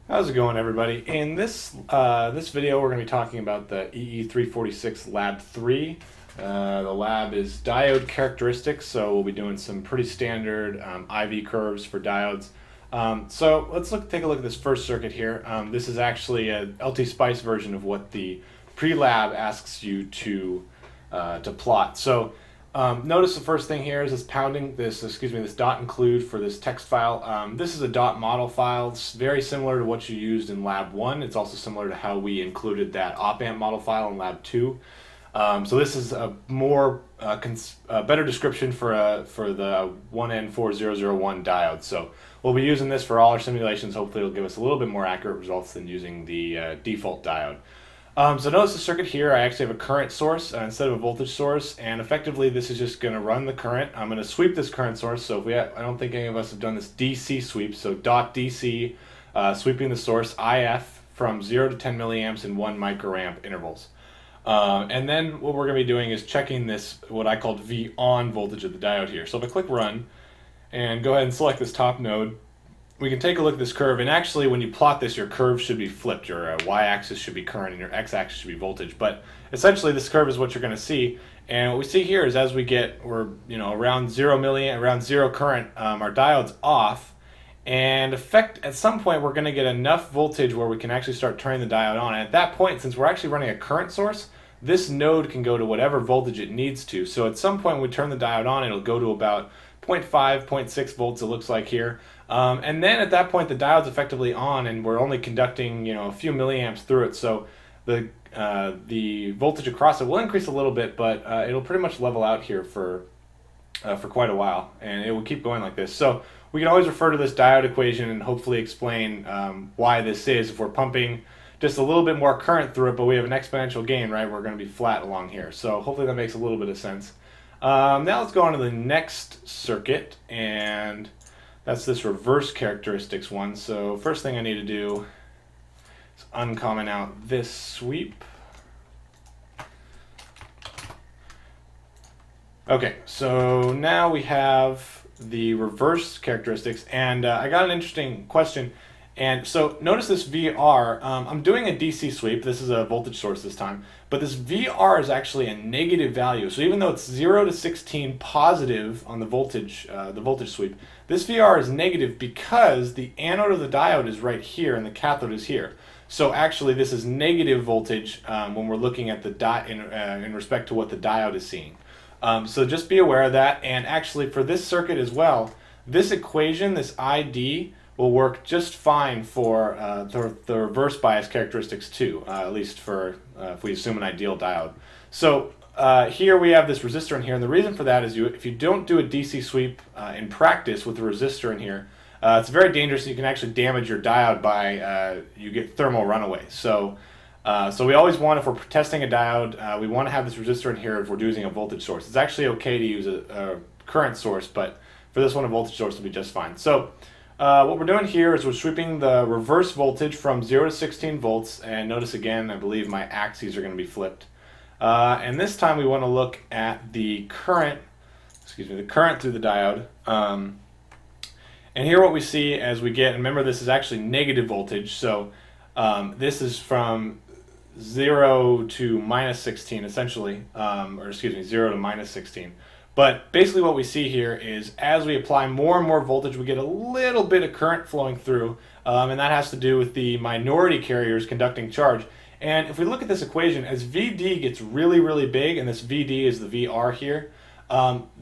How's it going, everybody? In this video, we're going to be talking about the EE346 Lab 3. The lab is diode characteristics, so we'll be doing some pretty standard IV curves for diodes. So let's take a look at this first circuit here. This is actually a LTSpice version of what the pre-lab asks you to plot. So notice the first thing here is this this dot include for this text file. This is a dot model file. It's very similar to what you used in Lab 1. It's also similar to how we included that op-amp model file in Lab 2. So this is a more better description for the 1N4001 diode. So we'll be using this for all our simulations. Hopefully it'll give us a little bit more accurate results than using the default diode. So notice the circuit here, I actually have a current source instead of a voltage source, and effectively this is just going to run the current. I'm going to sweep this current source, so I don't think any of us have done this DC sweep, so dot DC, sweeping the source IF from 0 to 10 milliamps in 1 microamp intervals. And then what we're going to be doing is checking this, what I called V on voltage of the diode here. So if I click run, and go ahead and select this top node, we can take a look at this curve, and actually when you plot this, your curve should be flipped. Your y-axis should be current and your x-axis should be voltage. But essentially this curve is what you're going to see, and what we see here is as we're around zero current, our diode's off, and at some point we're going to get enough voltage where we can actually start turning the diode on. And at that point, since we're actually running a current source, this node can go to whatever voltage it needs to. So at some point when we turn the diode on, it'll go to about 0.5, 0.6 volts it looks like here. And then at that point the diode's effectively on, and we're only conducting a few milliamps through it. So the voltage across it will increase a little bit, but it'll pretty much level out here for quite a while, and it will keep going like this. So we can always refer to this diode equation and hopefully explain why this is. If we're pumping just a little bit more current through it, but we have an exponential gain, right? We're going to be flat along here. So hopefully that makes a little bit of sense. Now let's go on to the next circuit, and that's this reverse characteristics one. So first thing I need to do is uncomment out this sweep. Okay, so now we have the reverse characteristics, and I got an interesting question. And so notice this VR, I'm doing a DC sweep, this is a voltage source this time, but this VR is actually a negative value. So even though it's 0 to 16 positive on the voltage sweep, this VR is negative because the anode of the diode is right here and the cathode is here. So actually this is negative voltage when we're looking at the in respect to what the diode is seeing. So just be aware of that, and actually for this circuit as well, this equation, this ID, will work just fine for the reverse bias characteristics too, at least for if we assume an ideal diode. So here we have this resistor in here, and the reason for that is if you don't do a DC sweep in practice with the resistor in here, it's very dangerous. You can actually damage your diode by you get thermal runaway. So we always want, if we're testing a diode, we want to have this resistor in here if we're using a voltage source. It's actually okay to use a current source, but for this one a voltage source will be just fine. So what we're doing here is we're sweeping the reverse voltage from 0 to 16 volts, and notice again, I believe my axes are going to be flipped. And this time we want to look at the current through the diode. And here what we see as we get, and remember this is actually negative voltage, so this is from 0 to minus 16 essentially, or excuse me, 0 to minus 16. But basically what we see here is as we apply more and more voltage, we get a little bit of current flowing through, and that has to do with the minority carriers conducting charge. And if we look at this equation, as VD gets really, really big, and this VD is the VR here,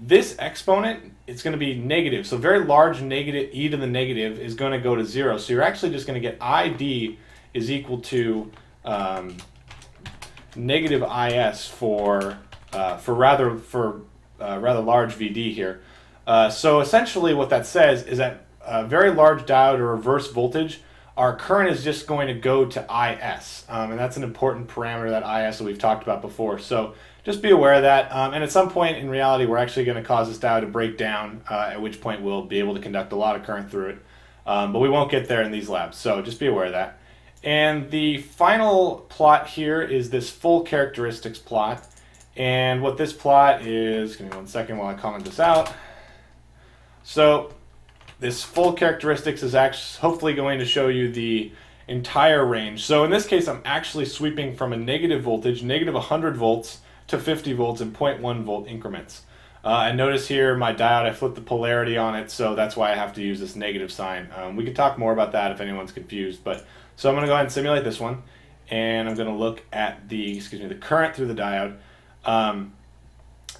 this exponent, it's going to be negative. So very large negative, e to the negative, is going to go to 0. So you're actually just going to get ID is equal to negative IS for rather large VD here. So essentially what that says is that a very large diode or reverse voltage, our current is just going to go to IS. And that's an important parameter, that IS that we've talked about before. So just be aware of that. And at some point in reality, we're actually going to cause this diode to break down, at which point we'll be able to conduct a lot of current through it. But we won't get there in these labs. So just be aware of that. And the final plot here is this full characteristics plot. And what this plot is, give me 1 second while I comment this out. So this full characteristics is actually hopefully going to show you the entire range. So in this case, I'm actually sweeping from a negative voltage, negative 100 volts, to 50 volts in 0.1 volt increments. And notice here my diode, I flipped the polarity on it, so that's why I have to use this negative sign. We can talk more about that if anyone's confused. But so I'm going to go ahead and simulate this one, and I'm going to look at the current through the diode.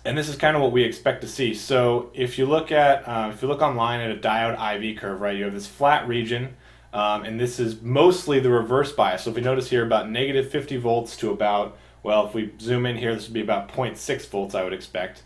And this is kind of what we expect to see. So if you look at if you look online at a diode IV curve, right, you have this flat region, and this is mostly the reverse bias. So if we notice here, about negative 50 volts to about, well, if we zoom in here, this would be about 0.6 volts, I would expect.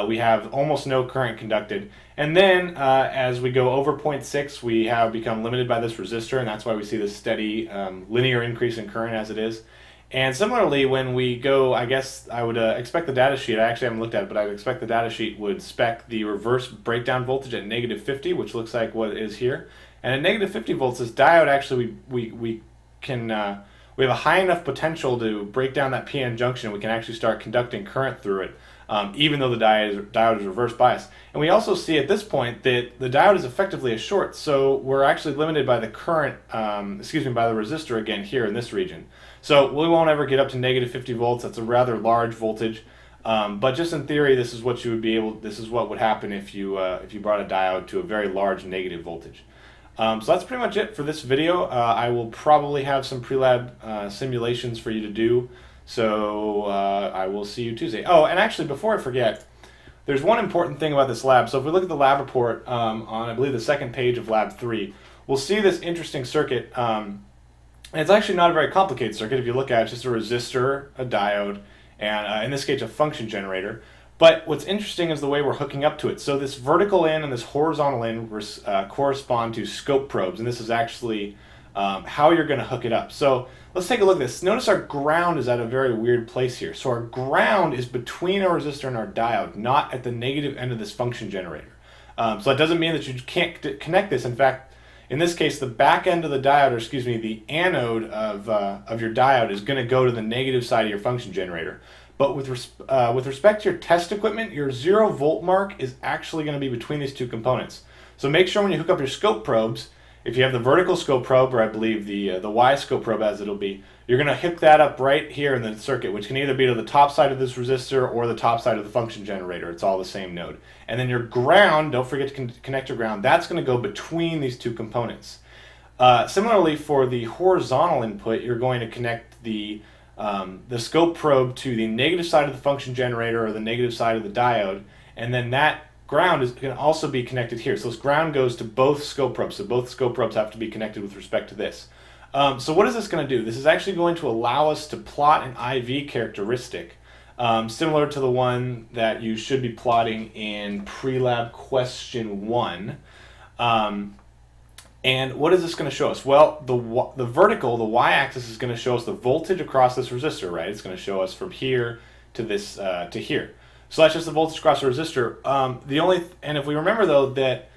We have almost no current conducted. And then as we go over 0.6, we have become limited by this resistor, and that's why we see this steady linear increase in current as it is. And similarly, when we go, I guess I would expect the data sheet, I actually haven't looked at it, but I would expect the data sheet would spec the reverse breakdown voltage at negative 50, which looks like what it is here. And at negative 50 volts, this diode actually, we have a high enough potential to break down that PN junction. We can actually start conducting current through it, even though the diode is reverse biased. And we also see at this point that the diode is effectively a short, so we're actually limited by the current, by the resistor again here in this region. So we won't ever get up to negative 50 volts. That's a rather large voltage, but just in theory, this is what you would be able. This is what would happen if you brought a diode to a very large negative voltage. So that's pretty much it for this video. I will probably have some pre-lab simulations for you to do. So I will see you Tuesday. Oh, and actually, before I forget, there's one important thing about this lab. So if we look at the lab report on, I believe, the second page of Lab 3, we'll see this interesting circuit. And it's actually not a very complicated circuit. If you look at it, it's just a resistor, a diode, and in this case, a function generator. But what's interesting is the way we're hooking up to it. So this vertical in and this horizontal in correspond to scope probes, and this is actually how you're going to hook it up. So let's take a look at this. Notice our ground is at a very weird place here. So our ground is between our resistor and our diode, not at the negative end of this function generator. So that doesn't mean that you can't connect this. In fact, in this case, the back end of the diode, or excuse me, the anode of your diode is going to go to the negative side of your function generator. But with respect to your test equipment, your 0 volt mark is actually going to be between these two components. So make sure when you hook up your scope probes, if you have the vertical scope probe, or I believe the Y scope probe as it'll be, you're going to hook that up right here in the circuit, which can either be to the top side of this resistor or the top side of the function generator. It's all the same node. And then your ground, don't forget to connect your ground, that's going to go between these two components. Similarly, for the horizontal input, you're going to connect the scope probe to the negative side of the function generator or the negative side of the diode, and then that ground is going to also be connected here. So this ground goes to both scope probes, so both scope probes have to be connected with respect to this. So what is this going to do? This is actually going to allow us to plot an IV characteristic similar to the one that you should be plotting in pre-lab question 1. And what is this going to show us? Well, the vertical, the y-axis, is going to show us the voltage across this resistor, right? It's going to show us from here to this to here. So that's just the voltage across the resistor. And if we remember though that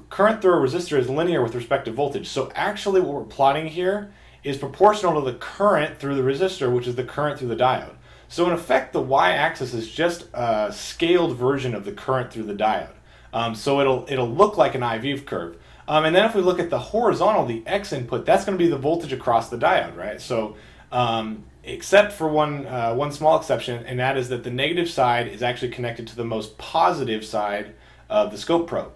current through a resistor is linear with respect to voltage. So actually, what we're plotting here is proportional to the current through the resistor, which is the current through the diode. So in effect, the y-axis is just a scaled version of the current through the diode. So it'll look like an IV curve. And then if we look at the horizontal, the X input, that's going to be the voltage across the diode, right? So except for one small exception, and that is that the negative side is actually connected to the most positive side of the scope probe.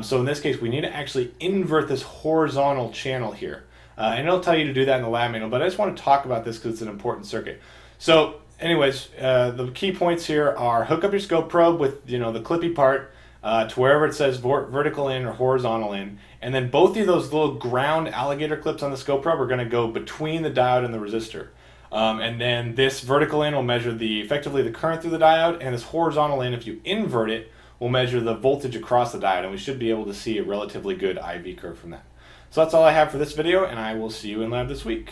So in this case, we need to actually invert this horizontal channel here. And it'll tell you to do that in the lab manual, but I just want to talk about this because it's an important circuit. So anyways, the key points here are hook up your scope probe with the clippy part to wherever it says vertical in or horizontal in, and then both of those little ground alligator clips on the scope probe are going to go between the diode and the resistor. And then this vertical in will measure effectively the current through the diode, and this horizontal in, if you invert it, will measure the voltage across the diode, and we should be able to see a relatively good IV curve from that. So that's all I have for this video, and I will see you in lab this week.